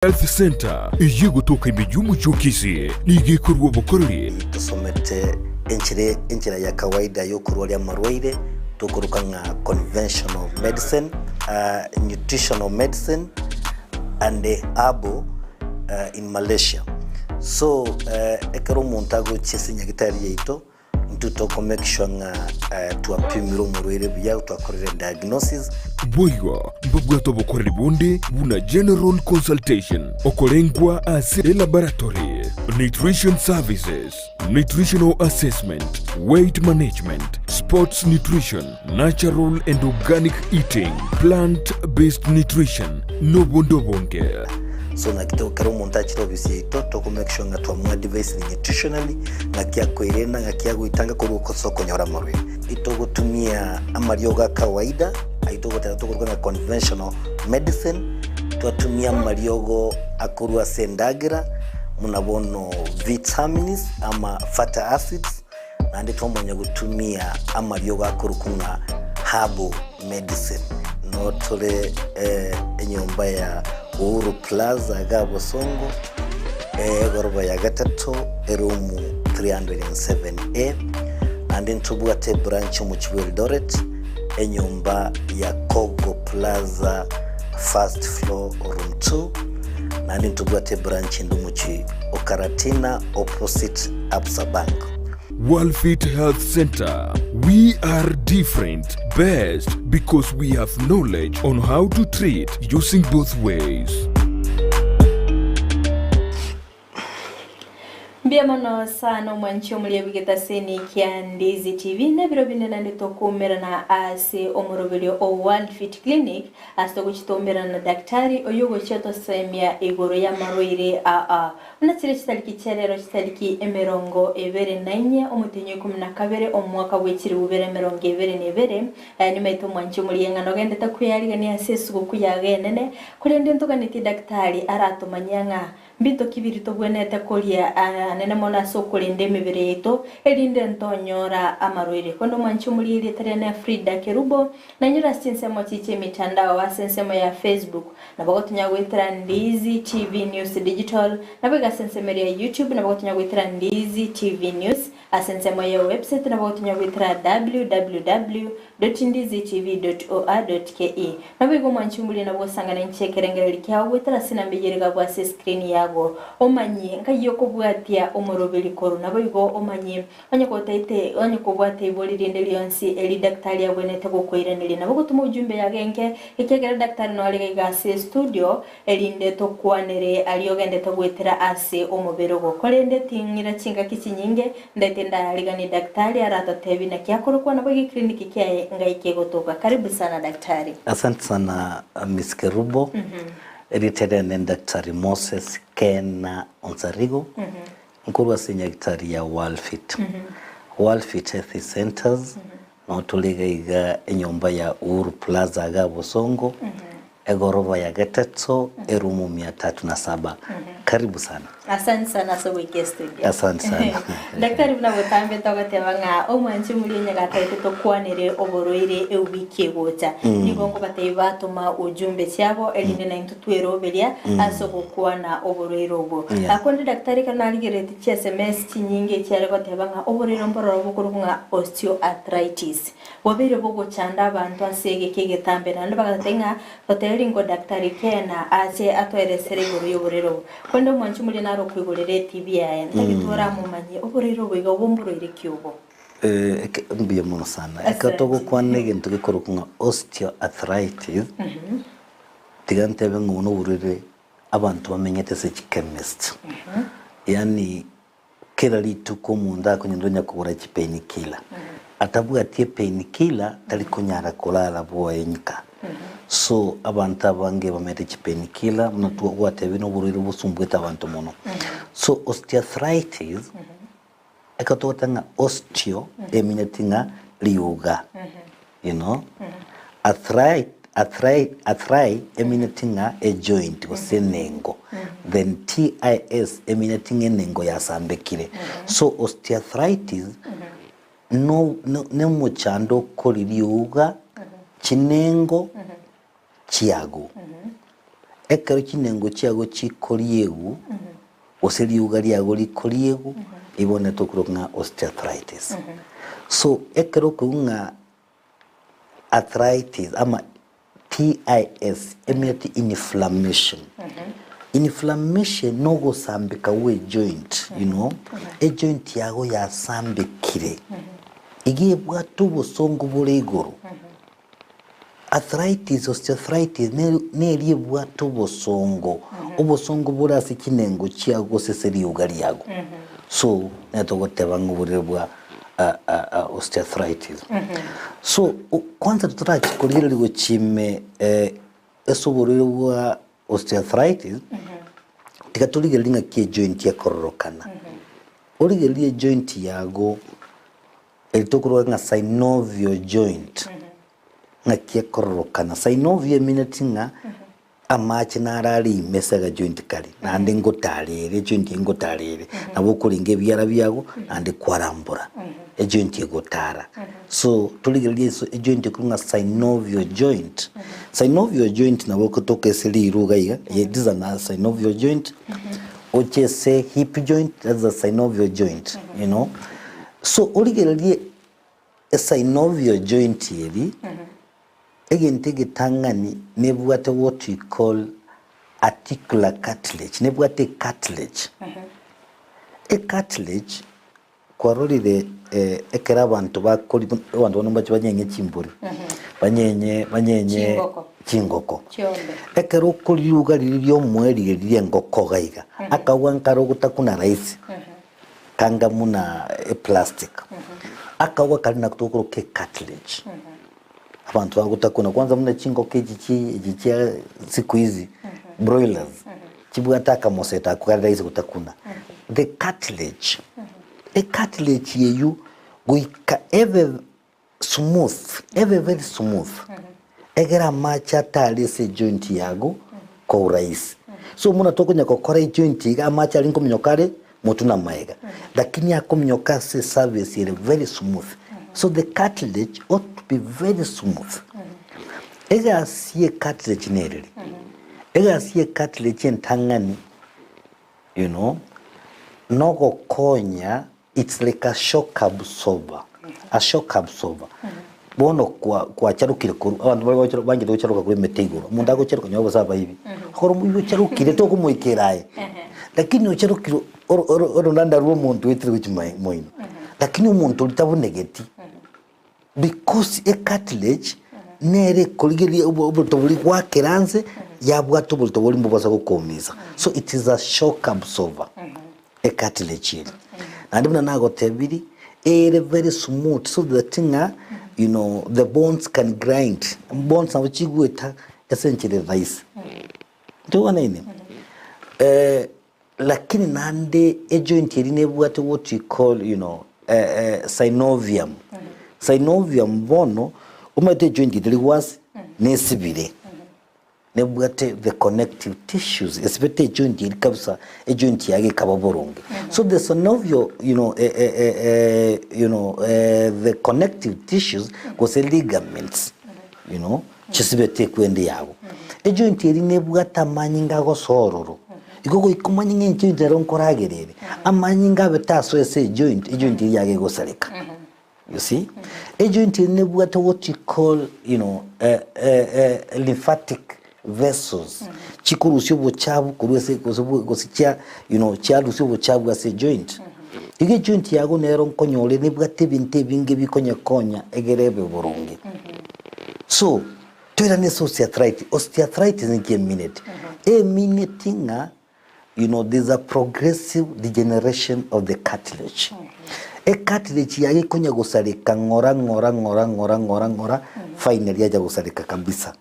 Health Center iyi gutuka imijumu cy'Kisii nigikorwa bukorere tusomete enchire ya kawaida yo kurwalia marwaire tukuruka nga conventional medicine, nutritional medicine and herbal in Malaysia. So ekero montago chesinya gitari yeito ntutoko make sure nga tuapimira umurwaire bya twakorera diagnosis boywa mbugwato bukorera bundi buna general consultation okolengwa as laboratory, nutrition services, nutritional assessment, weight management, sports nutrition, natural and organic eating, plant-based nutrition, nobondobonge. So na kitoko kero montachi obviously to make sure nga twamwa device nutritionally na kia koirena nga kia guitanga ko soko nyora morwe ito gutumia amarioga kawaida aito gutatu na conventional medicine twatumia mariogo akurwa sendagira munabono vitamins ama fatty acids na ndito mwenye gutumia amarioga akurukunga herbal medicine no tole enyomba ya Uhuru Plaza Gabo Songo goroba ya gatatu erumu 307A and then tubuate branch mu Eldoret enyumba ya Kogo Plaza first floor room 2 and then tubuate branch ndumuchi Okaratina opposite Absa Bank. Worldfit Health Center. We are different, best because we have knowledge on how to treat using both ways. Biamano sana mwancho mliabigeta seni kia Ndizi TV na biro binena nitokumera na ase omorobelio o Worldfit Clinic asto kuchitomera na daktari oyogo cheto semia igoro ya marwaire unatire chitaliki cherero chitaliki emerongo evere nainye omutenyo 12 omwaka wechiri ubere emerongo evere nevere ni maito mwancho mlienga no gende takuyariga ni ase suku yagenene kurende ntokaniti daktari aratomanyanga mbito kibirito bwenete kolia nene mona sokolende mibere yeto elinde ntonyora amarwire kondo mwanchu muliri terena Frida Kerubo na nyura sinsemo chiche mitandao wa sensemo ya Facebook na bagotunya gwitira Ndizi TV News Digital na bega sensemo ya YouTube na bagotunya gwitira Ndizi TV News asensemo ya website na bagotunya gwitira www.ndizitv.or.ke na bego mwanchu muliri na bosangana nchekerengere kyawo gwitira sinambigirega bwa screen yago omanye nkayoko bwatia omorobeli korona boigo omanye onyeko bwate ibolirinde lyonsi eli daktari yabonete gukwiranire nabo gutuma ujumbe yagenke ikegera daktari no ali gase studio elinde to kwanere aliyogende to gwetera ase omoberogo kolende tingira chinga kichinyinge ndetenda aligani daktari aratotebi na kyakorokwa nabo kliniki kyae ngaike gotoka. Karibu sana daktari. Asante sana Miss Kerubo. Retired Daktari Moses Kena Onzarigo. Nkurwa senior daktari ya Worldfit. Worldfit Health Centers. Na tuliga iga enyomba ya Uhuru Plaza Gabo Songo. Egoroba ya gatatu erumu 307. Karibu sana. Asante sana so wiki studio. Asante sana. Daktari bunabutambe togatebanga omwanchi muri nyagataite to kwanire oboroire ewiki gota. Nigongo bateiba tuma ujumbe cyabo elinde na intutwero belia asoko kwana oboroire obo. Akonde daktari kanaligereti SMS kinyinge cyare batebanga oboroire mbororo bukurunga osteoarthritis. Wabere bogo chanda abantu asege kegetambe nando bagatenga hotelingo daktari Kena ache atweresere yoborero. Kondo mwanchi muri na kwigorere TV yaye ndagitora mumanye oborero bwiga obomboroire kyobo mbiye muno sana ekatogo kwanege ntugikorokunga osteoarthritis tigantebe ngono burire abantu bamenyete se chemist yani kera lituko munda kunyondonya kubura chipain killer atabuga tie pain killer talikunyara kolala bwo enyika so abantu abange bamete chipain killer mnatu gwatebe no burire busumbweta abantu muno so osteoarthritis ekatotanga osteo eminatinga liuga you know arthritis eminatinga a joint osenengo then tis eminatinga nengo ya sambekire so osteoarthritis no muchando koliliuga chinengo chiago ekero kinengo chiago chikoriegu oseriuga riago rikoriegu ibone tokuronga osteoarthritis. So ekero kunga arthritis ama TIS immediate inflammation. Inflammation no go sambika we joint, you know. A joint yago ya sambikire. Igie bwatu bosongo bole igoro. Arthritis, osteoarthritis ne rie bwatu bosongo. Obosongo bora sikinengo chiago seseri ugari yago. So netogo tebango bore bwa osteoarthritis. So kwanza tutarachi kolira ligo chime eso bore bwa osteoarthritis. Tikatuligelinga kie joint ya kororokana. Oligelie joint yago elitokuro nga synovial joint nga kie kororokana. Synovial minatinga amachi narali mesaga joint kali nande ngotalere joint ngotalere nabo kulinge byara byago nande kwarambura e joint egotara. So tuligelie so e joint kunga synovial joint. Synovial joint nabo kutoka eseli iruga iga this is a synovial joint. Oche say hip joint, that's a synovial joint, you know. So uligelie a synovial joint yeri again take tangani nebuate what we call articular cartilage. Nebuate cartilage. A cartilage kwarori ekera bantu bakori abantu nombachi banyenye chimburi. Banyenye chingoko. Ekero kuriuga lilio mweli lilio ngoko gaiga. Akawankaro gutakuna raisi. Kanga muna plastic. Akawa kalina kutokoro ke cartilage. Abantu bagutakuna kwanza muna chingoke ejichia siku hizi broilers. Chibuataka moseta kukarira hizi kutakuna. The cartilage. A cartilage yeyu guika ever smooth, ever very smooth. Egera macha tali se joint yago kwa urahisi. So muna toko nyako kore joint yaga macha linko mnyokare motuna maega. Lakini yako mnyoka se service yere very smooth. So the cartilage ought to be very smooth. Ega siye cartilage nere. Ega siye cartilage ntangani, you know, nogo konya, it's like a shock absorber. A shock absorber. Bono kwa charukire kuru abantu bangi charuka kuri meteguro munda go charuka nyobo saba hivi horo mu charukire to ko moikeraye lakini ocharukiro oro nanda ruo muntu wetire kuchimai moino lakini umuntu litabunegeti because a cartilage nere koligeri obutobuli kwa keranze yabwato bultobuli mbobaza gukomeza. So it is a shock absorber. A cartilage and even nago tebiri very smooth so the thing you know, the bones can grind. Bones na uchigueta essentially rice. Do wana ini? Lakini nande a joint yerine buate what we call, you know, synovium. Synovium bono umate joint yedili was nesibire. Nebuate the connective tissues, especially joint yedili kabisa a joint yage kababoronge. So the synovial, you know, the connective tissues was the ligaments, you know, chisibete kwende yago. A joint yeri nebuata manyinga go sororo. Igogo ikumanyinga joint ronkoragerere. Amanyinga betaso ese joint, a joint yage go saleka. You see? A joint nebuata what you call, you know, lymphatic vessels. Chikurusyo bochabu kurwese gosicha, you know, chiarusyo bochabu as a joint. Ige joint yago nero nkonyole nebwate binte binge bikonye egerebe boronge. So twera ne osteoarthritis in a minute. A minute you know, there's a progressive degeneration of the cartilage. A cartilage yage konya gusarika ngora finally yaja gusarika kabisa.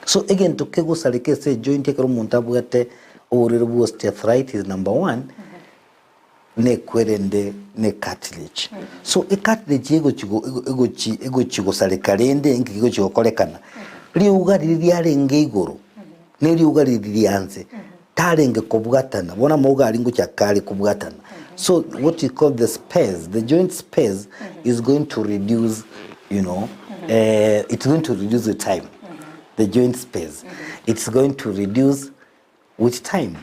So again to gusarika se joint ekero muntabu ate orerebu osteoarthritis number 1 ne kwerende ne cartilage. So a cartilage ego chigo salekarende ngigo chigo kolekana. Liuga liliarenge igoro. Ne liuga lilianze. Tarenge kubwatana. Bona moga alingo chakali kubwatana. So what you call the space, the joint space is going to reduce, you know, it's going to reduce the time. the joint space. It's going to reduce with time.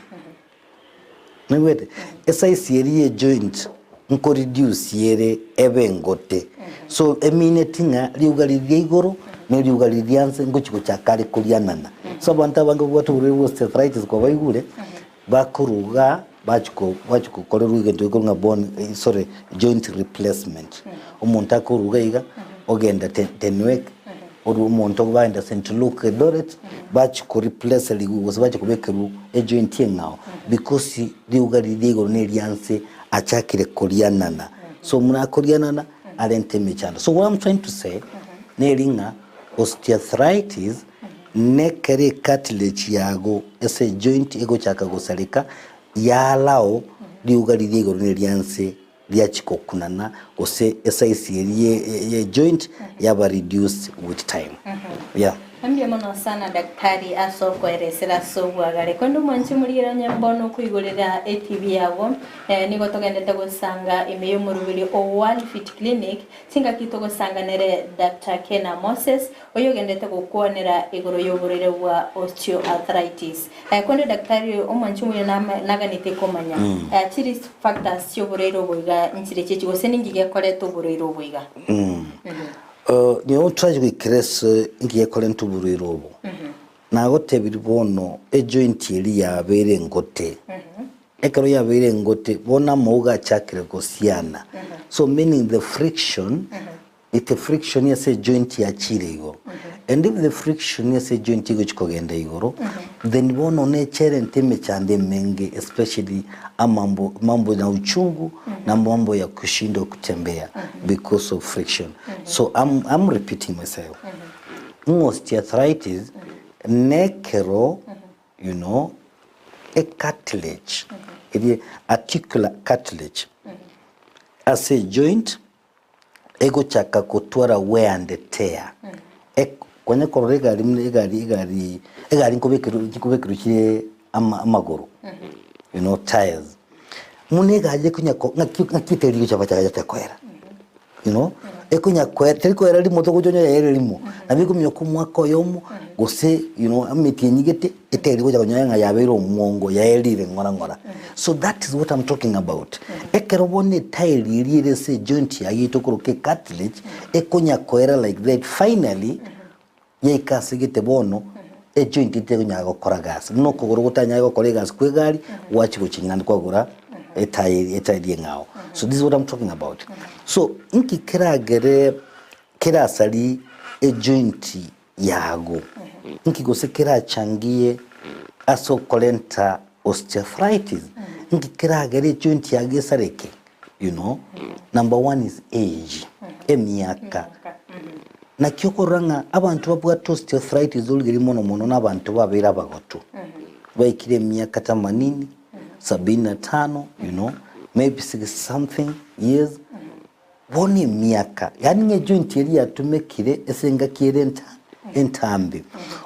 Wait, size area joint nko reduce yere ebengote. So eminetinga liugalira igoro ne liugalira yanse ngo chiko cyakale kulianana. So abantu abango bwatu buri osteoarthritis kwa bayigure bakuruga bachiko korera ugende ngo bone joint replacement. Umuntu akuruga iga ogenda tenwek oru umuntu ogbaenda central doret bachiko replace ligu bachiko bekeru e joint yengao because liugalira igoro ne lianse achakire kolianana. So muna kolianana alenteme chana. So what I'm trying to say, nelinga osteoarthritis nekere cartilage yago ese joint ego chaka gosalika yalao liugalira igoro ne lianse liachiko kunana ose size ye joint yaba reduced with time. Yeah. Ambia mono sana daktari aso kweresera sobwagare kondo mwanchi mulira nyambono kuigorera ATV yawo nigo togendete gusanga imeyo mu rubiri o Worldfit clinic singa kitoko sanga nere Dr. Kena Moses oyogendete gukonera igoro yoburere wa osteoarthritis kondo daktari omwanchi mulira naganite komanya chiri factors yoburero boiga nchire chechi gose ningige koreto burero boiga ni otraje kwirese ngiye kolento buruirobo nagote biribono e joint iri yabere ngote ekero yabere ngote bona moga chakire gosiana so meaning the friction it a friction yes a joint ya chirigo and if the friction yes a joint igo chikogenda igoro then bono ne chere nteme chande menge especially mambo na uchungu na mambo ya kushindo kutembea because of friction. So I'm repeating myself. Osteoarthritis nekero you know a cartilage a articular cartilage as a joint ego chaka kutwara wear and tear kwenye korega igari nkobekero kire amagoro you know tires munega aje kunya ngakiteri cyo kwera you know ekunya kwera kwera limo to kujonya yere limo nabiko myoko mwako yomo gose you know amiti nyigete eteri kuja kunya yabero mwongo yaelire ngora so that is what I'm talking about ekero bone tire iri se joint ya yitokoro ke cartilage ekunya kwera like that finally yekasigete bono e joint itego nyago koragas no kugoro gutanya go koregas kwegari wachi guchinyana kwagura etayiri ngao. So this is what I'm talking about. So inki kira sali e joint yago inki gose kira changie aso kolenta osteoarthritis inki kira joint yage sareke you know number one is age emyaka na kyokoranga abantu babwa osteoarthritis olgeri mono n'abantu babera bagoto baikire emyaka 80 75 you know maybe 60 something years boni miaka yani nge joint yeri yatumekire esenga kirenta entambe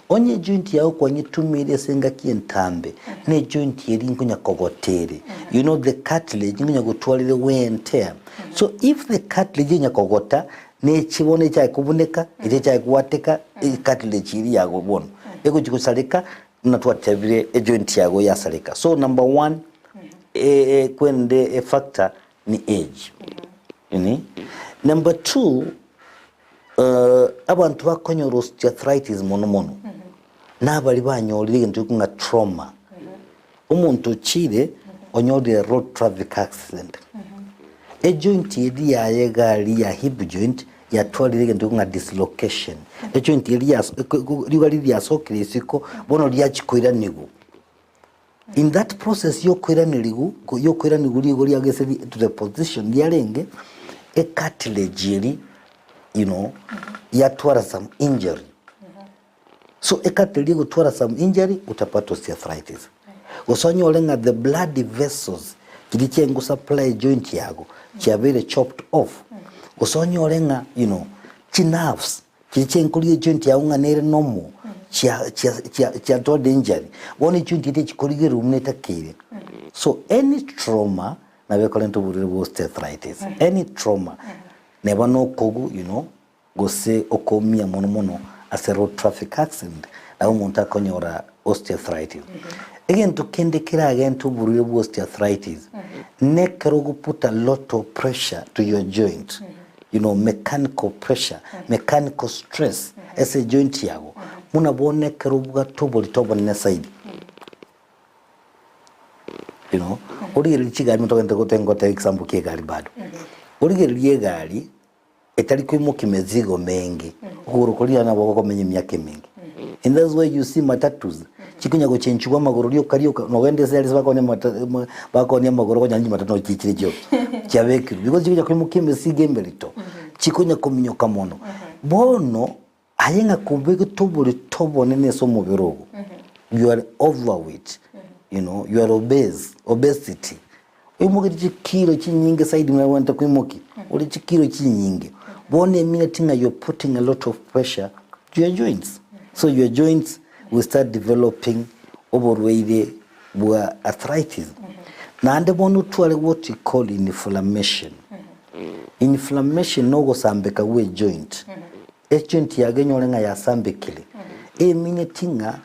onye joint yawo kwanye tumire esenga kientambe ne joint yeri ngunya kogotere you know the cartilage ngunya gutwalire wear and tear so if the cartilage nya kogota ne chibone cha kubuneka ite cha kuwateka cartilage yeri yago bono ego chikusaleka natwatebire e joint yago yasaleka. So number one kwende a factor ni age you know. Number two abantu bakonyora osteoarthritis mono nabali banyolire ntu kunga trauma umuntu chire onyolire road traffic accident a joint yedi ya yegali ya hip joint ya twalire ntu kunga dislocation a joint yedi ya ligali ya sokrisiko bono lyachikoira nigu in that process yokwera nigu ligo lyagese to the position lyalenge a cartilage you know yatwara some injury so a cartilage gutwara some injury utapata osteoarthritis usonyo olenga the blood vessels kilikengo supply joint yago chabere chopped off usonyo olenga you know nerves kilikengo joint yago nganere nomo chia to injury one joint ite chikorige rumneta kire so any trauma na we kolento buru osteoarthritis any trauma never no kogu you know go say okomia mono as a road traffic accident na umuntu akonyora osteoarthritis again tukendekera again tuburire osteoarthritis nekero put a lot of pressure to your joint you know, mechanical pressure mechanical stress as a joint yago muna bone kero buga tobo na side you know origeri chigari mutogende gotengote example ke gari bado origeri ye gari etali kwimuka imizigo mengi kurukolia na boko menye myake mengi and that's why you see matatus chikunya go chenchwa magoro lyo kariyo no wende sales bako ne magoro ko nyanyi matatu chichire cyo cyabeke because chikunya kwimuka imizigo emberito chikunya kominyoka mono bono ayenga kumbege tobo nene so mubirogo you are overweight you know you are obesity imugiri chikiro chinyinge side mwa wanta kwimuki uri chikiro chinyinge bone minatinga you're putting a lot of pressure to your joints so your joints will start developing overweight arthritis na ande bono tuale what you call inflammation inflammation no go sambeka we joint joint yagenyole nga yasambekile minatinga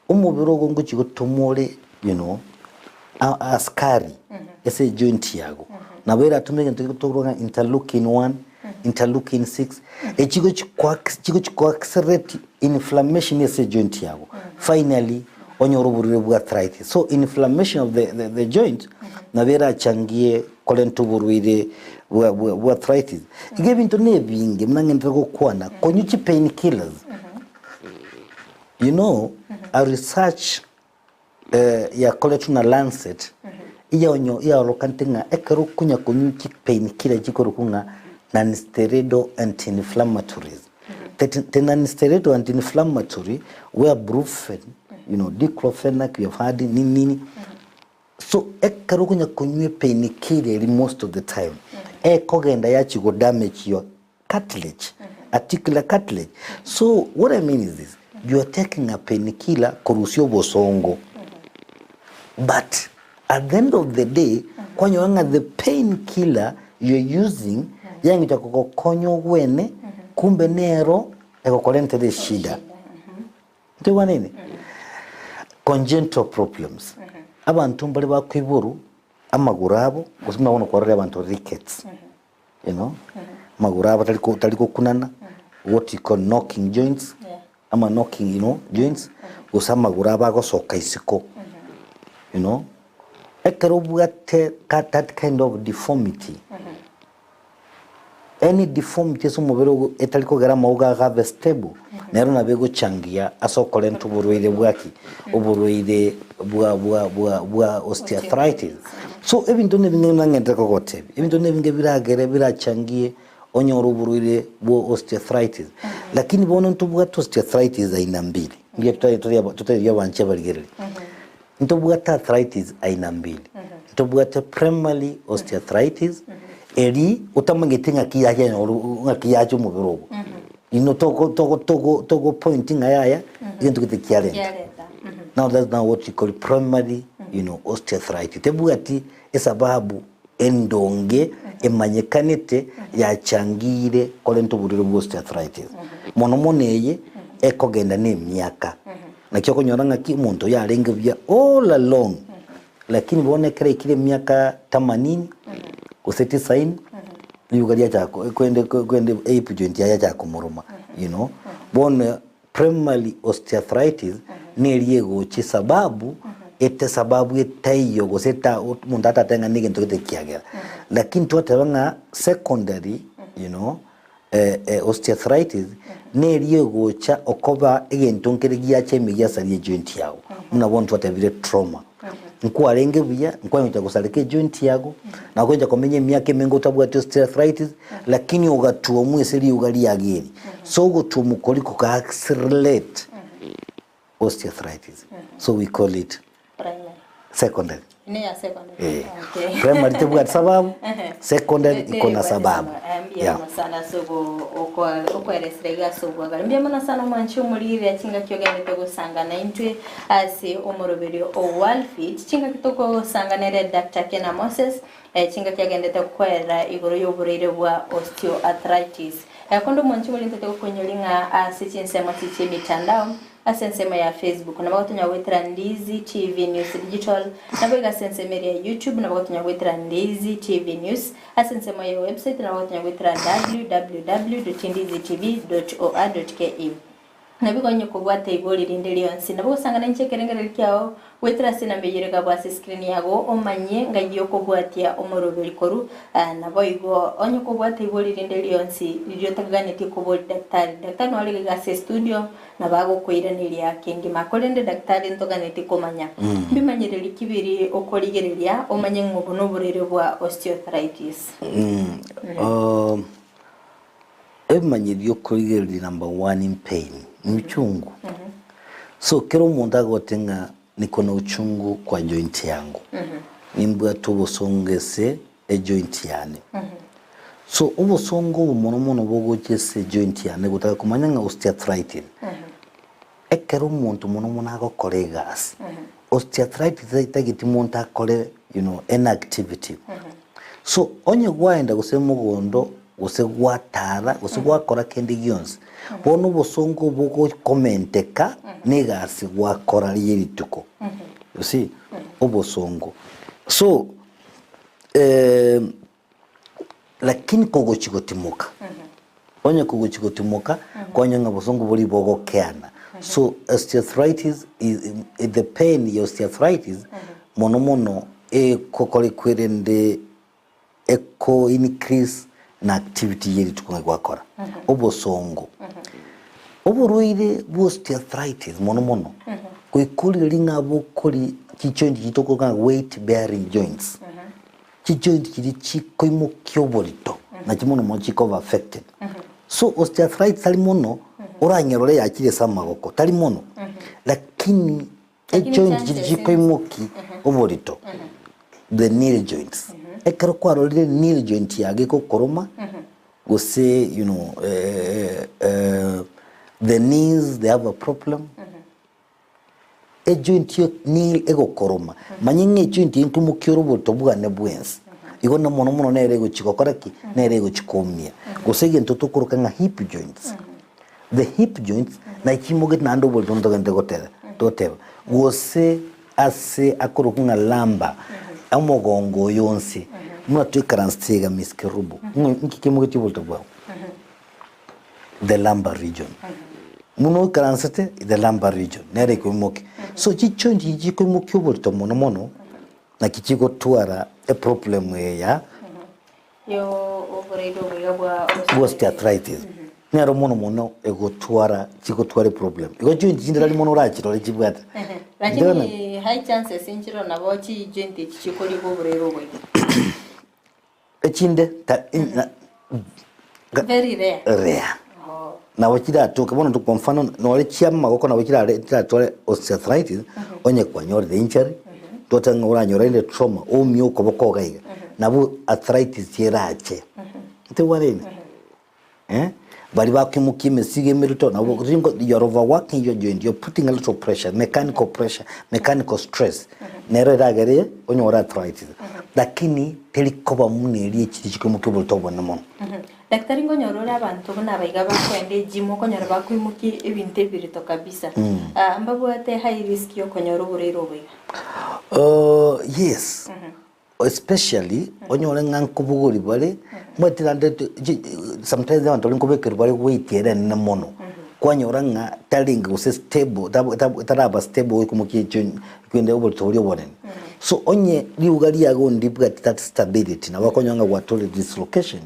umubirogo nguchi gotomole you know askari ese joint yago na bera tumege ntokutoka interleukin 1 interleukin 6 echigo chikwa accelerate inflammation ese joint yago finally onyoroburire bwa arthritis so inflammation of the joint na bera changie kolentuburire bwa arthritis igebe into nebinge mnange ntego kwana konyuchi painkillers you know a research ya koletuna Lancet iya rokantinga ekero kunya konyuchi painkiller chikorukunga non-steroidal anti-inflammatories the non-steroidal anti-inflammatory were brufen you know diclofenac you have had nini so ekero kunya konywe painkiller most of the time kogenda yachi go damage your cartilage articular cartilage so what I mean is this you are taking a painkiller korusio bosongo but at the end of the day when you are the painkiller you're using yangi takokonyo wene kumbe nero ekokolente de shida ntiwa nini congenital problems abantu mbali bakwiburu amagurabo usima wono kwa abantu rickets you know magurabo taliko kunana what you call knocking joints ama knocking you know joints usama guraba go soka isiko you know ekerobugate that kind of deformity any deformity so mubero etaliko gara mauga ga stable nero na bego changia asokole ntuburwire bwaki uburwire bwa osteoarthritis so ebintu nebinge nangenda kokote ebintu nebinge biragere birachangie onyoro uburwire bwa osteoarthritis lakini bono ntubuga osteoarthritis aina mbili ngiye tutaya banche baligerere ntubuga arthritis aina mbili ntubuga primary osteoarthritis eri utamangetinga kiyaje mubirogo ino toko pointing ayaya into the kialenta now that's now what you call primary you know osteoarthritis tebugati esababu endonge emanyekanite yachangire kolento buriro bwa osteoarthritis mono moneye ekogenda nemyaka nakyo konyoranga ki muntu yarenge bya all along lakini bone kire myaka 80 kuseti sign yugalia chako kwende ape joint ya chako muruma you know bone primary osteoarthritis neliego chi sababu ete sababu etayo goseta muntu atatenga nige ntoke kiagera lakini twatebanga secondary you know osteoarthritis neliego cha okoba egentonkere giache migia sali joint yawo muna bontu watabire trauma nkuarenge bya nkwanyuta kusaleke joint yago na kwenja komenye myake mengo tabwa osteoarthritis lakini ugatuo mweseri ugali yageri so gutumukoliko ka accelerate osteoarthritis so we call it primary secondary ya secondary okay primary tabwa sababu secondary iko na sababu ya sana sogo okweresrega sogo galimbya mana sana manchi umulire akinga kyogende gusangana intwe ase omoroberio o Worldfit kinga kitoko sanganere Dr. Kena Moses kinga kyagende kwera igoro y'oburire bwa osteoarthritis kondo mwanchi wali ntate konyolinga asichi nsema tichi mitandao asensema ya Facebook na bagotonya wetera Ndizi TV News Digital na baga sensema ya YouTube na bagotonya wetera Ndizi TV News asensema ya website na bagotonya wetera www.ndizitv.or.ke na bigonye kubwate iboli rindeli yonsi na bugusangana nchekerengere kyao wetera sina mbeyereka bwa screen yago omanye ngagiyo kubwatia omoroberi koru na boigo onye kubwate iboli rindeli yonsi iryo tagaganiti kuboli daktari no ali gase studio na bago kwiraniria kingi makorende daktari ntoganiti komanya bimanyereri kibiri okorigereria omanye ngobuno burere bwa osteoarthritis emanyeri okorigereria number 1 in pain uchungu. So kero umuntu agotenga niko na uchungu kwa joint yangu. Nimbwa tubusongese joint yane. So ubusongo umuntu bogokese joint yane gutaka kumanya nga osteoarthritis. Ekero umuntu agokore gas. Osteoarthritis itagiti umuntu akore inactivity. So onye gwaenda gusemugondo gusegwatara gusegwakora kendi gyonse bono bosongo boko komenteka negasi gwakora lirituko you see obosongo so lakini kogo chikotimuka onye kogo chikotimuka konye nga bosongo boli bogo keana so osteoarthritis is the pain osteoarthritis mono kokole kwerende eko increase na activity yeri tukunga gwakora obosongo oburuire osteoarthritis mono kwikuli linga bokoli kichondi kitoko ka weight bearing joints kichondi kiri chikoimo kyobolito na kimono mo chiko affected so osteoarthritis ali mono oranyerore yakire samagoko tali mono lakini joint kiri chikoimo ki obolito the knee joints ekero kwarorire knee joint yage ko koroma go say the knees they have a problem a joint yo knee ego koroma manyinge joint inkumu kyorobo tobugane bwensi igona mono nere go chikokoraki nere go chikomia go say ntoto kuruka nga hip joints the hip joints na kimoget na ando bol tonto gante gotera toteba go say ase akuruka nga lamba amogongo yonse muna tuikaranstiga miskerubo nkikimo kibolto bwa the lumbar region muno karansate the lumbar region nere ko moki so chichonji jiko moki bolto mono na kichiko tuara a problem ya yo operedo bwa osteoarthritis nero mono ego tuara chiko tuare problem ego joint jindira mono rachiro lechibwata lakini high chances injiro na bochi joint chichiko libo burero bwe echinde very rare na wakira toka bono kwa mfano no wale chiama magoko na wakira tole osteoarthritis onye kwa nyore the injury tota ngora nyore ile trauma o mio ko boko gaiga na bu arthritis yerache nte warene bali bakimukime sige meruto na bo you're overworking your joint, you're putting a lot of pressure, mechanical stress nero ragere onye ora arthritis lakini telikoba muneri ekiti mukibo tobo namono daktari ngonyorora abantu bana baiga bakwende jimo konyora bakwimuki ebintu ebirito kabisa ambabu ate high risk yo konyora burero bwe yes especially onyore ngankubuguri bale mwetirande sometimes they want to linkobekere bale weitere na mono kwanyora nga talinga use stable taraba stable kumuki kwende obotori obonen so onye liugali yago ndibwa that stability na bakonyanga watole dislocation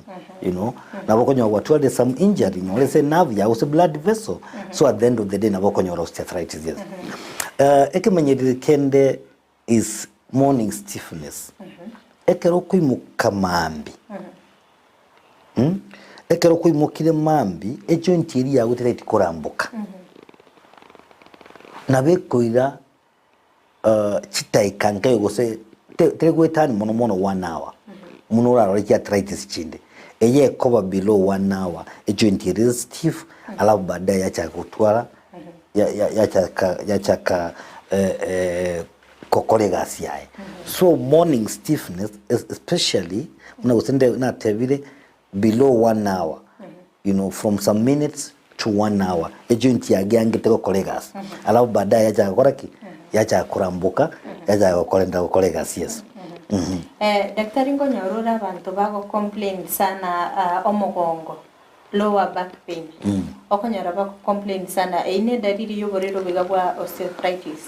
na bakonyanga watole some injury no let's say nerve ya use blood vessel so at the end of the day na bakonyora osteoarthritis yes ekemanyerire kende is morning stiffness ekero kwimuka mambi ekero kwimukire mambi ejoint iri yawe tireti korambuka nabekoira chitaikanka yogose tegwetani mono 1 hour muno raro ya arthritis chinde eye cover below 1 hour ejoint iri stiff alafu baadaye acha kutwala ya kokole gasi yae so morning stiffness especially una usende na tevile below 1 hour from some minutes to 1 hour joint yage angete gukore gas alafu baadaye yaja gukora ki yaja kurambuka yaja gukorenda gukore gas yes daktari ngonyorora abantu bago complain sana omugongo lower back pain okonyora bago complain sana ine dalili yogorero bigabwa osteoarthritis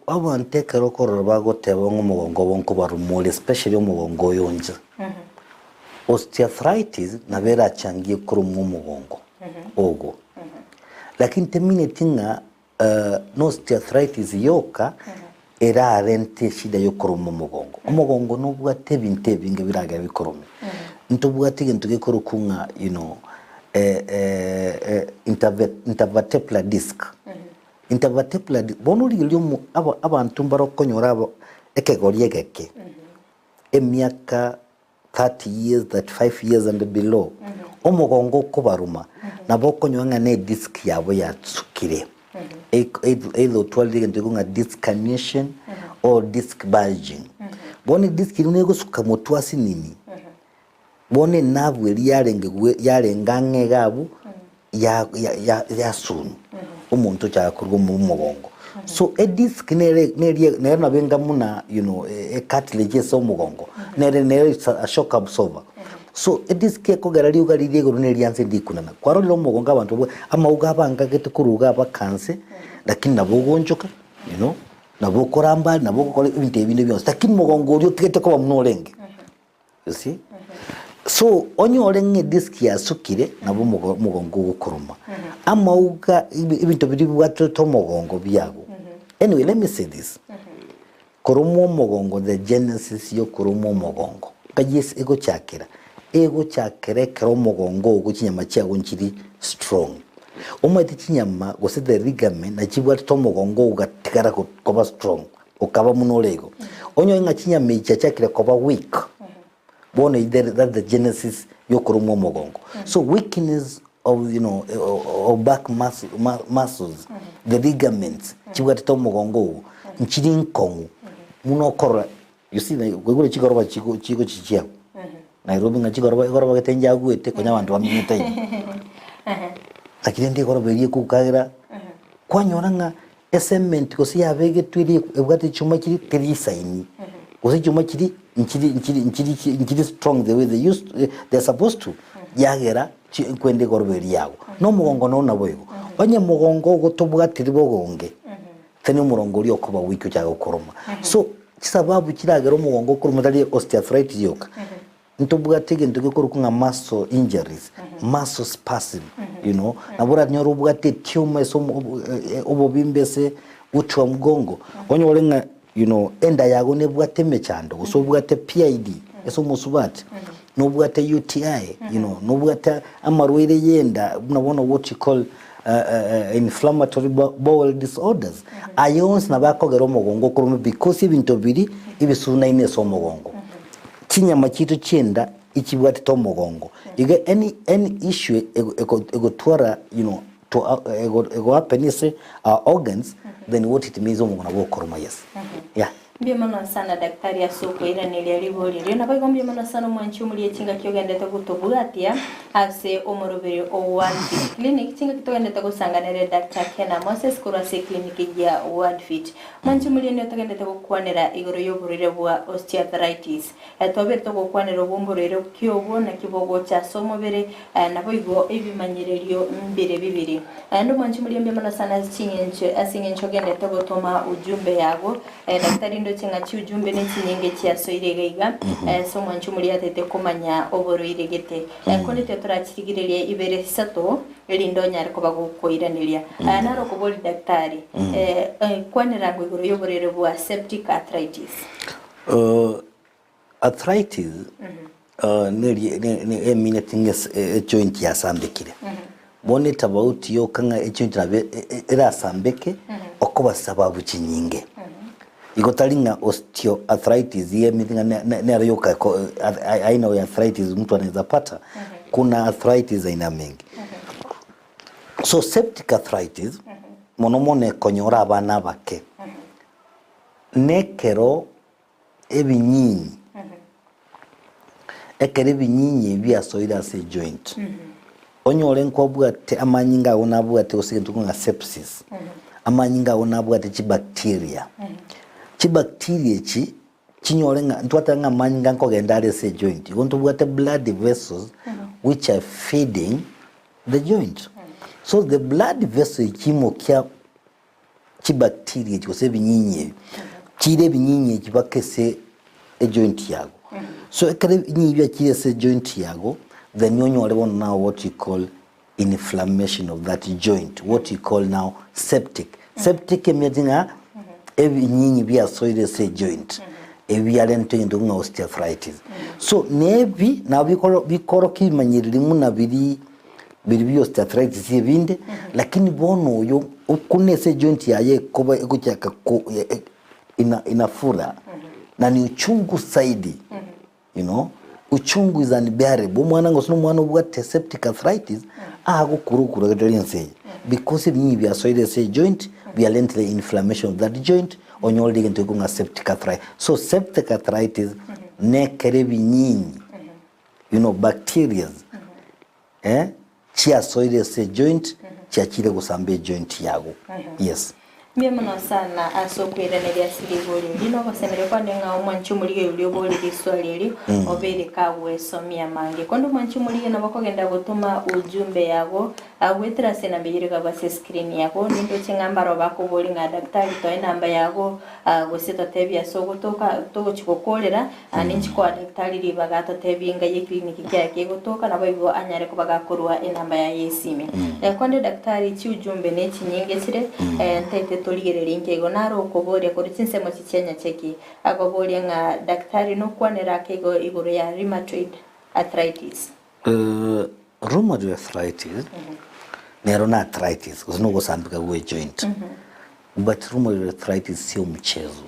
abantu kerokoro bago tebo omugongo bonko barumole especially omugongo yonje osteoarthritis nabera changie kurumu omugongo ogo lakini temine tinga no osteoarthritis yoka era arente shida yo kurumu omugongo no bwate binte binge biraga bikurume ntubwate gintu gikuru kunga intervertebral disc intervertebral bonuri lyo abantu mbarokonyora abo ekegoriye geke emyaka 30 years, 35 years and below omugongo kubaruma nabokonywa ne disc yabo yatsukire either twali ngikunga disc herniation or disc bulging bone disc ine gusuka mutwasi nini bone navu yarengange gabu ya sunu umuntu cyakurwa mu mugongo so a disc nere nabenga muna a cartilage so mugongo nere a shock absorber so a disc ekogarari ugaririye goruneri yanse ndikunana kwaro lo mugongo abantu amauga banga gete kuruga bakanse lakini nabogonjoka nabo koramba nabo kokole ibintu ebine byose lakini mugongo uri utigete ko bamnorenge you see so onyorenge disc yasukire nabo mugongo gukuruma amauga ibintu biri bwato mugongo byago anyway let me say this kurumu mugongo the genesis yo kurumu mugongo kagis ego cyakera kero mugongo gukinyama cyago nkiri strong umwete kinyama gose the ligament na kibwato mugongo ugatigara kuba strong ukaba munolego onyo inga kinyama cyakira kuba weak bone that the genesis yo kurumu mugongo so weakness of of back muscles the ligaments kibwato mugongo nkiri nkongu munokora you see gwegure chigoroba chigo chichia Nairobi ngachigoroba getenja gwete konya abantu bamwite lakini ndi goroba iri kukagira kwanyoranga cement kosi yabege twiri ebwate chuma kiri trisaini kosi chuma kiri nkiri strong the way they're supposed to yagera kwende goroba iri yago no mugongo no naboyego onye mugongo gutubwatiri bogonge tene umurongo uri okuba wiki cyago kuruma so kisababu kiragera umugongo kuruma dali osteoarthritis yoka ntubwatege ndugekora kunga muscle injuries muscle spasm nabura nyoro bwate tumor so obobimbese utwa mugongo onyo olenga enda yago ne bwate mechando so bwate PID eso musubati no bwate UTI no bwate amarwere yenda unabona what you call inflammatory bowel disorders ayons nabakogera omugongo kurume because ibintu biri ibisuna ine so mugongo kinyama kitu cyenda ikibwate to mugongo iga any issue ego twara to ego happen is organs then what it means omugongo nabo kuruma yes yeah Mbiyamana sana daktari asoko ira niliaribori ryo nabwo mbiyamana sana mwanchi muri kinga kyogendeta gutobugatia ase omorobere Worldfit clinic kinga kitogendeta gusanganira Dr. Kena Moses kurase clinic ya Worldfit mwanchi muri ne togendeta gukwanira igoro yoburire bwa osteoarthritis etoberto gukwanira obumburire kyobo na kibogo cha somobere nabo igo ebimanyirerio mbere bibiri ando mwanchi muri mbiyamana sana asingencho gendeta gutoma ujumbe yago daktari chinga cyujumbe n'ikinyenge cyasoirega so mwancu muri atete komanya oboroire gete kone teturakirigirire ibere sato lindonya ariko bagukoiraniria naro kuboli daktari kwanira ngo igoro yoborere bwa septic arthritis arthritis ne minatinges joint yasambekire bone tabauti yo kanga joint era sambeke okoba sababu kinyinge ikotalinga osteoarthritis ye mithinga ne yoka aina ya arthritis mtu anaweza pata kuna arthritis aina mengi so septic arthritis monomone konyora abana bake nekero ebinyinyi ekere binyinyi byasoira ase joint onyore nkobwate amanyinga onabwate osintu nga sepsis amanyinga onabwate chibacteria chibacteria chi chinyore nga ntwatanga amanyinga nkogenda ase joint want bwate blood vessels which are feeding the joint so the blood vessel chimo kya chibacteria chose binyinyi chire binyinyi chibakese a joint yago so ekere binyinyi bya chire se joint yago then you now what you call inflammation of that joint, what you call now septic. Septic meaning every nyinyi bia soile say joint. Every alento into osteoarthritis. So nebi now we call ki manyirimu na bili osteoarthritis vinde lakini bono yo ukune se joint yaye koba ekuchaka inafura na ni uchungu saidi you know uchungu is unbearable mwana ngosino mwana ubwate septic arthritis agukurukura gatolinse because ibinyi bya soile say joint violent the inflammation of that joint onyoldi into kunga septic arthritis so septic arthritis nekere binyinyi you know bacteria chia soile say joint chia chile kusambe joint yago yes Miemono sana asokweranira siribori lino basemere kwa nenga omwanchumulige yulio boli liswaliri obere kawe somia mange kondo mwanchumulige nabakogenda gutuma ujumbe yago awetera sena mbirika base screen yago nindo chingambaro bako boli nga daktari to namba yago gusito tebya sogotoka togo chikokolera ninchi kwa daktari libagato tebinga ye kliniki yake gotoka nabo ibo anyare kubagakorwa enamba ya yesime kwande daktari chi ujumbe ne chinyinge sire ntete toligere inkego naro kobore ko tsinsemo chichenya cheki agobore nga daktari no kwanera kego igoro ya rheumatoid arthritis rheumatoid arthritis nerona arthritis kuno gosambika we joint but rheumatoid arthritis sio mchezo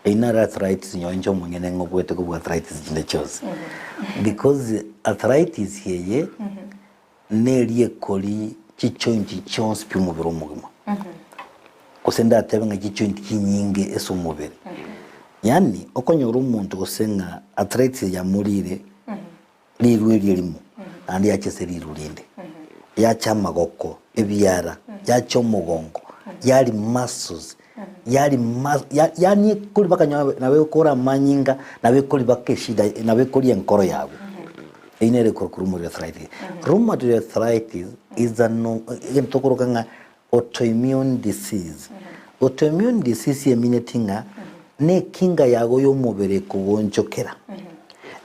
ina arthritis nyonjo mwengene ngobwete ko arthritis jinde chose because arthritis yeye nelie koli chichointi chons pimubiro mugima kusenda atebenga chichointi kinyinge eso mubere yani okonyora umuntu kusenga arthritis ya murire lirwe lirimo andi yachese lirulinde yacha magoko ebyara yacha mugongo yali muscles yali yani kuli bakanya nawe ukora manyinga nawe kuli bakeshida nawe kuli enkoro yawe inere rheumatoid arthritis rheumatoid arthritis is a autoimmune disease autoimmune disease yeminatinga ne kinga yago yo mubere kugonjokera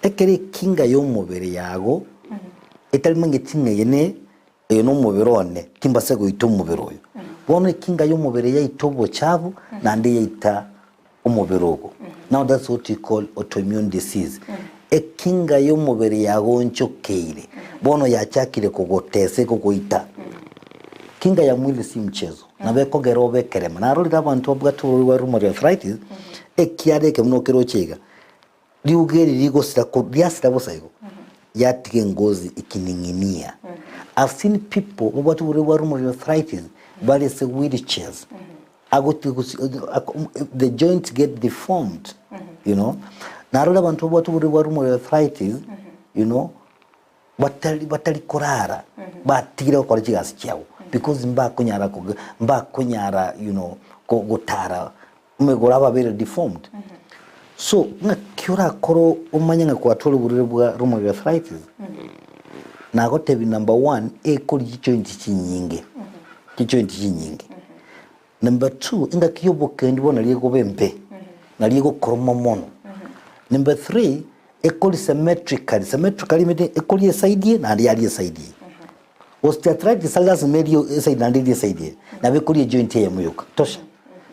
ekere kinga yo mubere yago etalimange tinga yene no muberone timbase go ito muberoyo bone kinga yo mubere ya itobo chavu na ndi yaita umuberogo now that's what we call autoimmune disease ekinga yo mubere yago nchokeire bono yachakire kugotese kugoita kinga ya mwili si mchezo na beko gerobe kerema na roli abantu obwatu wa rheumatoid arthritis ekiare ke mnokero chega liugeri ligo sita ko biasita bosaigo yatike ngozi ikininginia I've seen people obwatu wa rheumatoid arthritis bali se wheelchairs the joints get deformed you know na roli abantu obwatu wa rheumatoid arthritis you know batali korara batira ko chigasi chao because mba kunyara you know ko gotara umegora babere deformed so nga kyora koro umanya kwa tolo burire bwa rheumatoid arthritis na gote bi number 1 ekoli joint chinyinge chinyinge number 2 inga kiyobo kendi bona liego bempe na liego koroma mono number 3 ekoli symmetrically mede ekoli side na ali side osteoarthritis lazima medio side na ndi side na bekoli joint ya muyoka tosha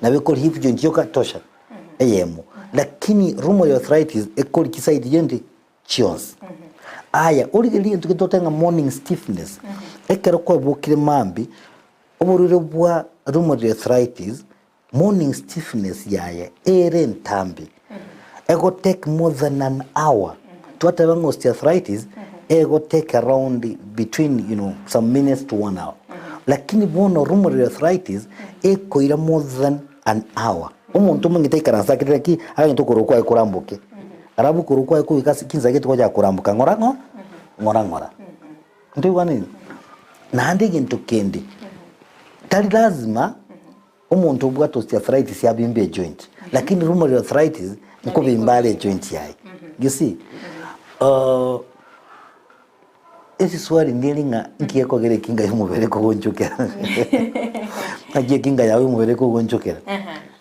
na bekoli hip joint yoka tosha eyemo lakini rheumatoid arthritis ekoli kiside yende chions aya oligeli ntukotenga morning stiffness ekero ko bukire mambi oburure bwa rheumatoid arthritis morning stiffness yaye ere ntambi ego take more than an hour to whatever osteoarthritis ego take around between you know some minutes to 1 hour lakini bono rheumatoid arthritis eko ira more than an hour umuntu mungite karansa kireki agento korokwa ekurambuke arabu kurukwa ko ikasi kinza getu koja kurambuka ngora ndio wani na ndege ntokendi tali lazima umuntu ubwato osteoarthritis yabimbe joint lakini rheumatoid arthritis nko bimbale joint yayi you see esi swali ndilinga nkiyeko gere kinga y'umubere ko gonjokera agiye kinga yawe umubere ko gonjokera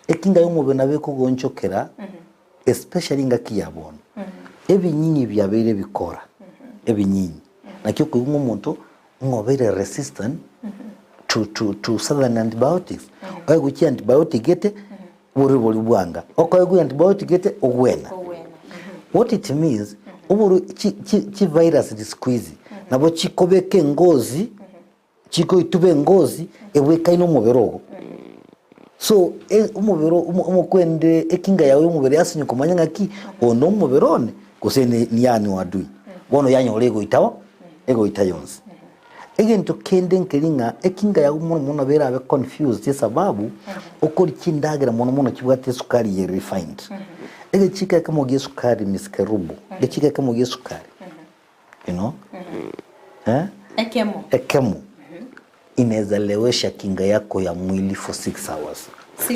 ekinga y'umubere nabe ko gonjokera especially ngakiyabona ebinyinyi byabere bikora ebinyinyi nakyo ko umuntu ngobere resistant to certain antibiotics oya guki antibiotic gete buri bwanga okoye gu antibiotic gete ogwena what it means uburu chi virus disquizi nabo chikobeke ngozi chiko itube ngozi eweka ino muberogo so umubero umukwende ekinga yawe umubere yasinyo kumanya ngaki ono muberone kusene niyani wadui bono yanyo lego itawa ego itayonse egento kende nkelinga ekinga yawe umuntu bera abe confused sababu okori kindagira umuntu kibwate sukari ye refined ege chika kama ugie sukari miskerubu chika kama ugie sukari you know ekemo inaweza lewesha kinga yako ya mwili for 6 hours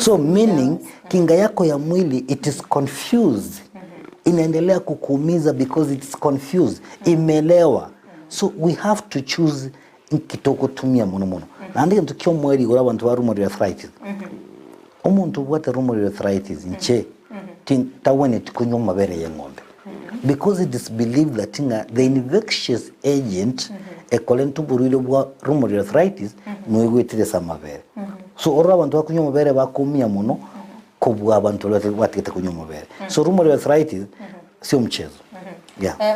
so meaning kinga yako ya mwili it is confused inaendelea kukuumiza because it is confused imelewa so we have to choose kitoko tumia muno na ndike tukyo mweli ora abantu ba rheumatoid arthritis umuntu wate rheumatoid arthritis nche tawene tukunyo mabere y'engombe because it is believed that the infectious agent ekolento buriro bwa rheumatoid arthritis no igwetire samabere so ora abantu bakunyo mabere bakumia muno kubwa abantu batekete kunyo mabere so rheumatoid arthritis sio mchezo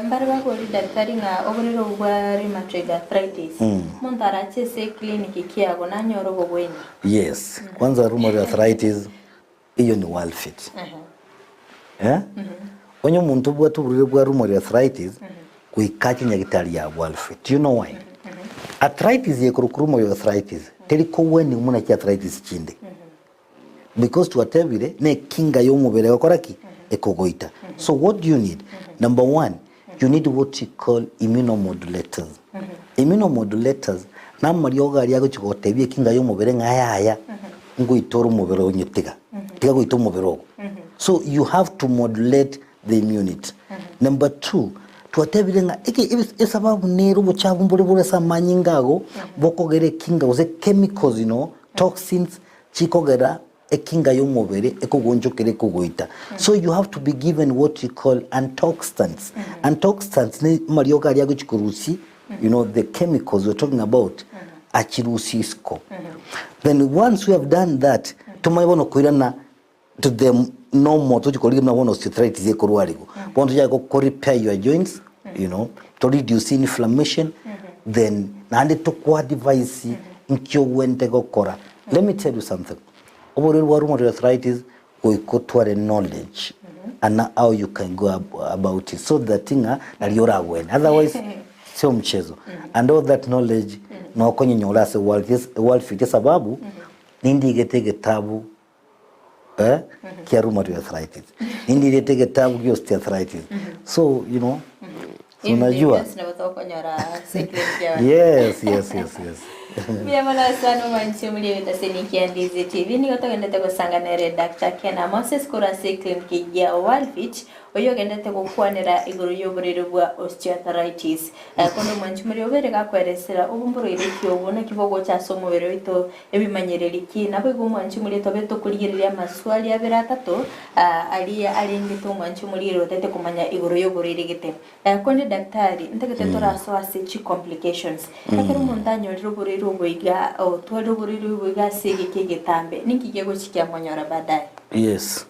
mbari bako daktari nga oburiro bwa rheumatoid arthritis montara chese clinic kiago na nyoro bobweni yes kwanza rheumatoid arthritis iyo ni Worldfit onyo muntu bwa tuburiro bwa rheumatoid arthritis kuikaki nyagitari ya Worldfit you know why arthritis ye rheumatoid arthritis teliko weni umuna ki arthritis chinde because tuatebire ne kinga yo mubere wakoraki ekogoita so what do you need number 1 you need what you call immunomodulators immunomodulators na marioga ari agukigotebye kinga yo mubere ngayaya ngo itoro mubere onyetiga tiga go itomo mubere so you have to modulate the immunity number 2 tuatebire nga esababu nero buchabu mbure samanyingago bokogere kinga uze chemicals toxins chikogera ekinga y'umubere ekogonjokere kugoita so you have to be given what you call antioxidants antioxidants ne marioga ari agukikurusi the chemicals we're talking about achirusi isko then once we have done that tumayibona kuirana to the normal to call na one osteoarthritis ekorwarigo want to repair your joints to reduce inflammation then nande to kwa device nkyo wente gokora let me tell you something over rheumatoid arthritis we kotware knowledge and how you can go about it so that thing naliora when otherwise sio mchezo and all that knowledge no konyenyola se Worldfit sababu nindi getege tabu kia rheumatoid arthritis nindi getege tabu kia osteoarthritis so unajua yes Mira mana sana manchi muli wita Kisii and Ndizi TV ni goto gendete kusangana Dr. Kena Moses kurase clinic ya Worldfit oyo gendete kukwanira iguru y'uburiro bwa osteoarthritis kono manchi muri obere gakweresera ubumburo irikyo ubona kibogo cya somo bero ito ebimanyereriki nabo igu manchi muri to beto kurigirira maswali abira atatu ali ngito manchi muri rotete kumanya iguru y'uburiro gite kono daktari ntegete toraso ase chi complications akero mundanyo y'uburiro bwiga o twado buriro bwiga sege kegetambe nikigego chikia monyora badai yes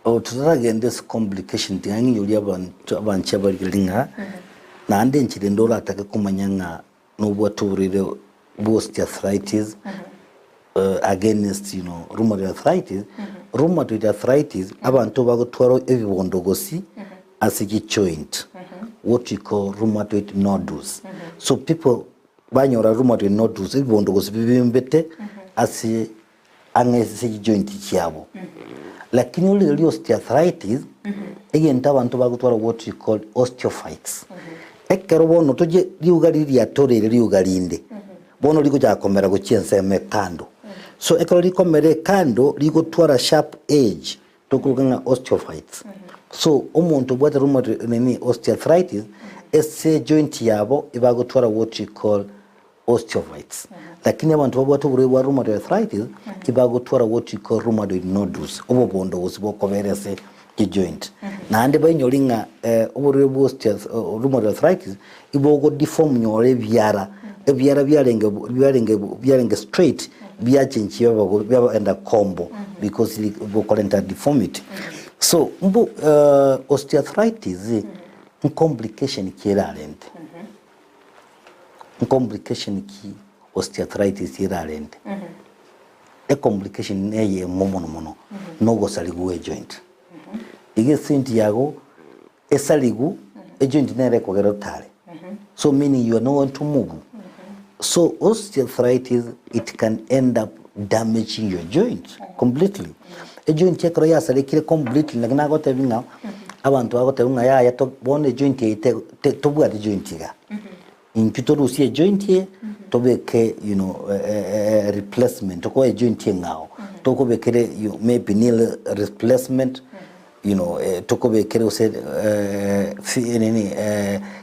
tutagende complication tingangi yuli abantu abarilinga na ande nchire ndora atake kumanyanga n'ubwo tuburire osteoarthritis against rheumatoid arthritis rheumatoid arthritis abantu bagotwaro ebibondogosi asigi joint what we call rheumatoid nodules so people banyora rheumatoid nodules ebibondogosi bibimbete asi angese joint cyabo lakini uli osteoarthritis egenta abantu bagutwara what you call osteophytes ekero bono tuje liugali lya torere liugalinde bono liko jakomera guchienseme kando so ekero likomere kando ligotwara sharp edge tokuluganga osteophytes so umuntu bwate rheumatoid osteoarthritis ese joint yabo ibagotwara what you call osteophytes lakini abantu babwate uburebu wa rheumatoid arthritis ibagotwara what you call rheumatoid nodules obo bondo usibokoberese ki joint na ande banyolinga uburebu rheumatoid arthritis ibogo deform nyore byara byarenge straight byachenchiwa byaba combo because it bokolenta deformity so osteoarthritis complication kiralente complication ki osteoarthritis iralente a complication neye mono no go saligu joint ige sinti yago esaligu a joint nere kogero tare so meaning you are not going to move so osteoarthritis it can end up damaging your joint completely a joint yakro ya salekire completely lakina gote binga abantu agote binga ya to bone joint ite to bwa joint ga intutoru si joint ye to beke you know replacement ko joint ngao to ko bekere you maybe nil replacement you know to ko bekere ose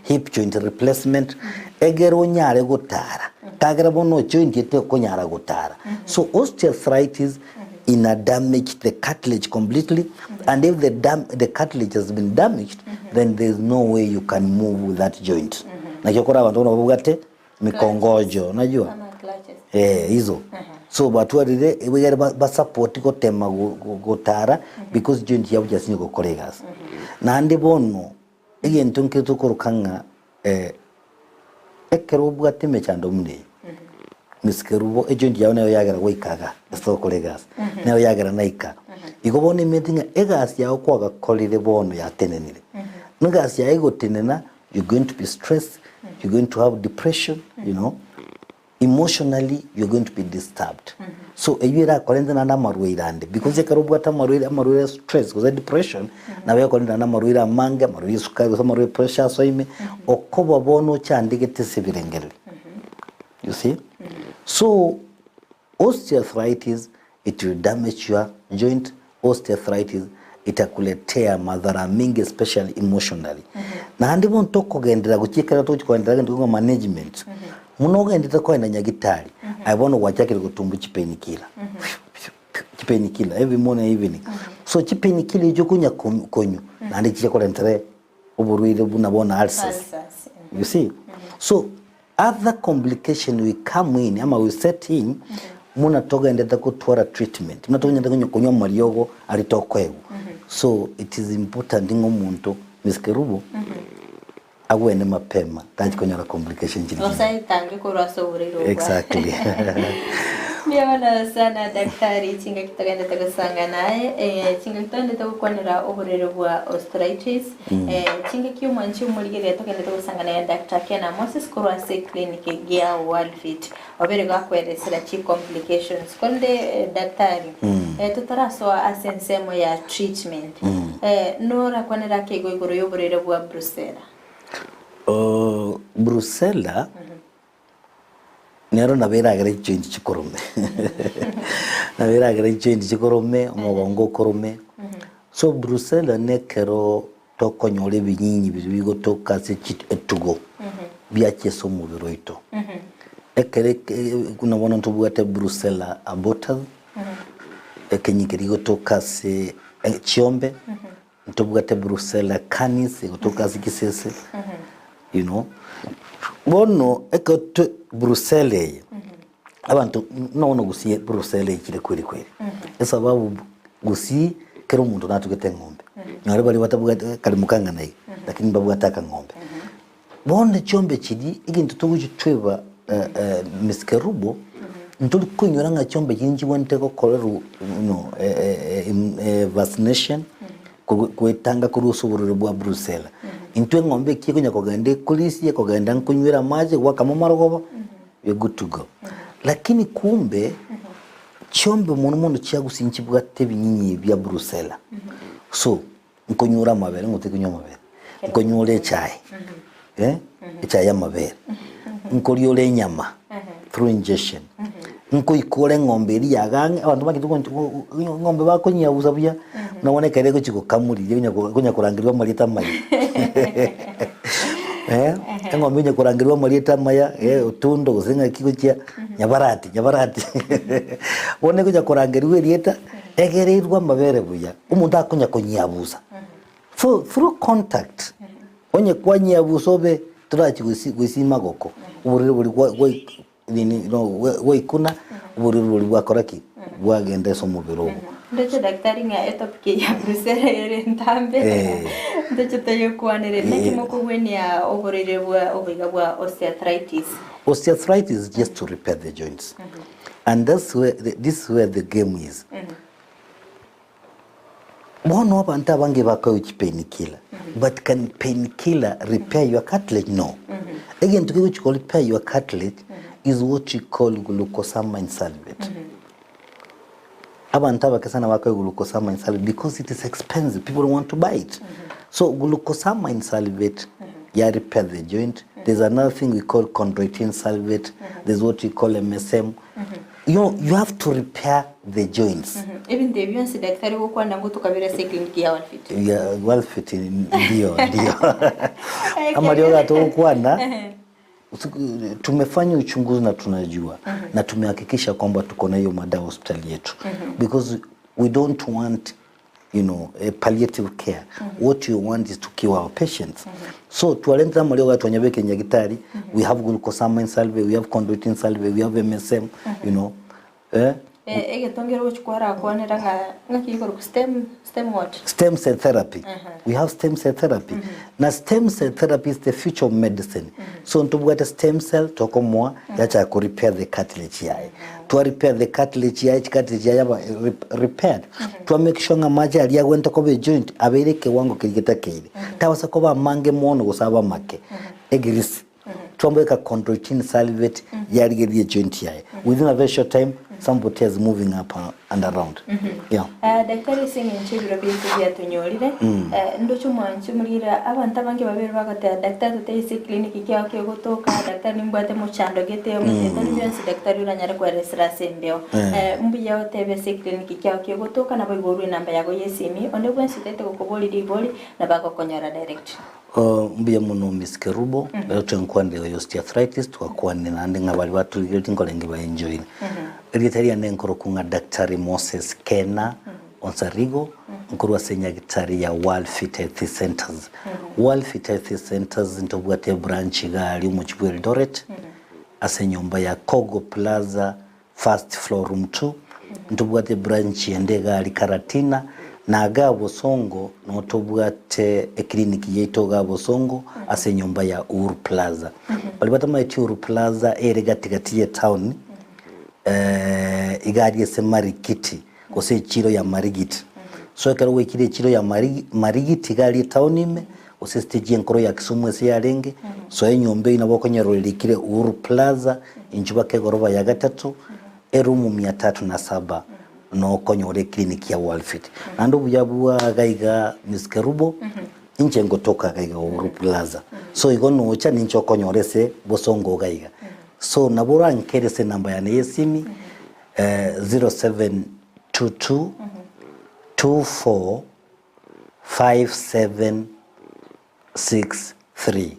hip joint replacement egero nyare gotara kagera bono joint ite ko nyara gotara so osteoarthritis in a damage the cartilage completely and if the cartilage has been damaged then there is no way you can move that joint na kyokora abantu bonobugate mikongojo unajua hizo so batu arire ebigere ba support ko tema gotara because joint yabu jasinye ko kolegas na ande bono egento nketo korukanga ekero bugate mechando mune miskerubo joint yabu nayo yagera goikaga so kolegas nayo yagera naika igobone metinga egas yawo kwaga kolire bono ya tenenire ngas ya ego tenena you're going to be stressed you're going to have depression you know emotionally you're going to be disturbed so eyira kolenda na marweirande because ekarubu ata marweira stress because depression na we kolenda na marweira manga marweira sukari so marweira pressure so ime okoba bono chandike sibirengere you see so osteoarthritis it will damage your joint osteoarthritis itakuletea madhara mingi especially emotionally na ndimo ntoko gendera gukikara to kwendera ngo management muno gendera ko enda nyagitari I want to wachakire gutumbu chipenikila chipenikila every morning evening so chipenikila ijo kunya konyu na ndi chike kolentere uburuire bunabona ulcers you see so other complication we come in ama we set in muna toga endeta kutwara treatment muna toga endeta kunywa mariogo alitokwego so it is important ngo muntu miskerubo agwene mapema kandi konyora complication jini osai tange kuraso uriro exactly Niona sana daktari chinga kitagenda tagasanga naye chinga kitende takukwanira uburere bwa osteoarthritis chinga kiumanchi umurigere tokende tagasanga naye Dr. Kena Moses Kurwase clinic ya Worldfit obere gakweresera chi complications konde daktari tutaraso asensemo ya treatment nora kwanira kego igoro yoburere bwa brucella brucella nero naberagira joint chikorome naberagira joint chikorome umugongo korome so brucella nekero tokonyole binyinyi bibigo tokase chit etugo byacheso mubiroito ekere kuna bona ntubwate brucella abortus ekenyikirigo tokase chiombe ntubwate brucella canis tokase kisese you know bono ekoto brucella abantu no Gusii brucella ikire kweli esababu Gusii kero muntu natugete ngombe nyare bali batabuga kalimukanga nayi lakini babu ataka ngombe bonde chombe chidi igintu tugujitweba miskerubo ntuli kunyora nga chombe kinji wenteko koleru no vaccination kwetanga kurusubururu bwa brucella intwe ngombe kikunya kogende kulisi kogenda nkunywira maji wakama marogoba you're good to go lakini kumbe chombe muntu cyagusinchi bwate binyinyi bya brucella so nkonyura amabere ngutikunywa amabere nkonyura chai chai y'amabere nkoriole nyama through ingestion nkoikore ng'ombe iri yagange abantu bagituko ng'ombe bakonyabuza buya nabone kare ko chikokamurire kunya kurangirwa marita mayi ng'ombe nya kurangirwa marita maya utundo gusenga kiko chia nyabarati wone kunya kurangirwa rieta egereirwa mabere buya umuntu akunya konyabuza through contact onye kwanyabuso be turachi gusima goko uburiro buri nini ikuna uburiro buri bwakoraki bwagenda so mubiro ndetse daktari nga etopike ya brusere ntambe ndetse tayo kwanere nakimo kugwenia uburiro bwa obiga bwa osteoarthritis is just to repair the joints and this is where the game is Mono abantu abange bakwaye painkiller but can painkiller repair your cartilage? No. Again, to which call repair your cartilage is what you call glucosamine salvate. Abantu abakasana bakwaye glucosamine salvate because it is expensive. People want to buy it. So glucosamine salvate repair the joint. There's another thing we call chondroitin salvate. There's what we call MSM. You have to repair the joints. Even the evidence daktari kwa nangu tukabira clinic ya Worldfit. Ya Worldfit ndio. Ama leo gatokuana tumefanya uchunguzi na tunajua na tumehakikisha kwamba tuko na hiyo madawa hospitali yetu because we don't want a palliative care. What you want is to cure our patients. So tualenta malio watu wanyabeke nyagitari, we have glucosamine salve, we have chondroitin salve, we have MSM, tongero chukwara kwanera ngakiko stem what? Stem cell therapy. We have stem cell therapy. Na stem cell therapy is the future of medicine. So ntubugata stem cell tokomwa yacha ku repair the cartilage yae. To repair the cartilage yaba repaired. To make sure nga maji aliyagwenta kobe joint abereke wango kirigeta keire. Tawasa koba mange mono gusaba make. Egirisi. Tuambeka chondroitin salvate yarigeriye joint yae. Within a very short time somebody is moving up and around. Yeah. Daktari singe nchibiro bitu ya tunyorire. Ndocho mwanchu mulira abantu abange babere bagata daktari tutayise clinic kyao kyo gotoka daktari mbate muchando gete mutenda nibyansi daktari uranyara kwa resirase mbeo. Mbi yao tebese clinic kyao kyo gotoka na boiboru namba yago yesimi onde bwansi tete kokoboli diboli na bako konyora direct. Mbiya muno miskerubo lero twenkwande osteoarthritis twakwane nande ngabali batu ngolenge ba enjoy Ritaria nenkoro kunga daktari Moses Kena Onsarigo nkuru asenya gitari ya Worldfit Health Centers. Worldfit Health Centers ntobwate branch gali mu Kibweri Eldoret asenyomba ya Kogo Plaza first floor room 2 ntobwate branch yendega ali Karatina na Gabo Songo notobwate clinic yeto Gabo Songo asenyomba ya Uru Plaza. Balibata maiti Uru Plaza eregatigati ya town igari ese marigiti kose chiro ya marigiti so kero wekire chiro ya marigiti gari taunime ose stage enkoro ya Kisumu ese yarenge so enyombe inaboko nyarolekire Uru Plaza injuba ke goroba ya gatatu erumu 307 no konyore clinic ya Worldfit ando buyabuwa gaiga miskerubo inche ngotoka gaiga Uru Plaza so igono ocha nincho konyorese bosongo gaiga. So nabura nkerese namba ya yesimi 0722 24 5763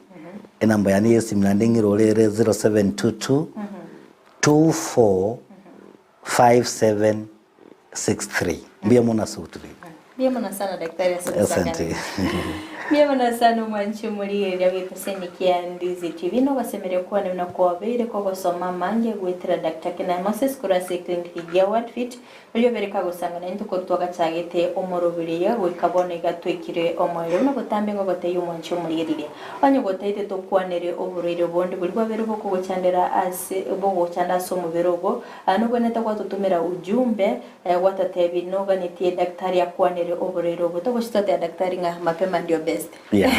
namba ya yesimi nandengirolere 0722 24 5763 mbia mona sutri mbia mona sana daktari asante Miyamana sana mwanchu muri ya bipaseni kia Ndizi TV no basemere kwa na kwa bere kwa gusoma mange gwitira Dr. Kena Moses kurase clinic ya Worldfit uyo bereka gusangana ntuko twagacagete omorobiri ya gwikabone gatwikire omwero no gutambe ngo goteye mwanchu muri rire banyo goteye to kwanere oburire bonde buri kwa bere boko guchandera ase bogo chanda so mubero go no boneta kwa tutumira ujumbe watatebi no ganitie daktari ya kwanere tukwanere oborero buto goshitote ya daktari nga mapema ndio best. Yeah.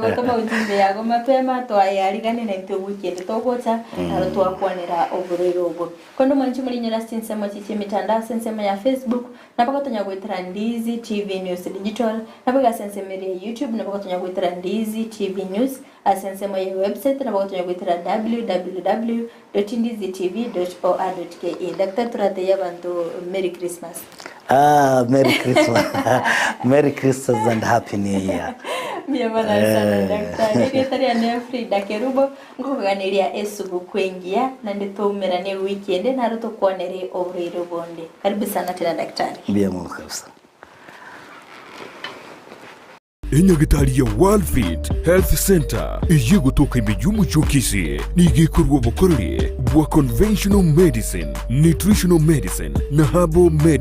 Kwa kama ujumbe yago mapema twayarigane na into weekend togocha aro twakwanera oborero obo. Kondo mwanchi muri nyara sinsemo chichi mitandao sensemo ya Facebook na bako tonya gwitira Ndizi TV News Digital na bako sensemere ya YouTube na bako tonya gwitira Ndizi TV News asensemo ya website na bako tonya gwitira www.ndizitv.or.ke. Daktari turate yabantu Merry Christmas. Merry Christmas. Merry Christmas and Happy New Year. Miyamana sana daktari. Daktari ya Frida Kerubo ngukuganiria esugu kwengia na nditumira ne weekend na ruto kuonere obrero bonde. Karibu sana tena daktari. Miyamana kabisa. Enyagitari ya Worldfit Health Center iye gutoka imijumbu chokisi nigikorwa bukorere bwa conventional medicine, nutritional medicine na herbal medicine.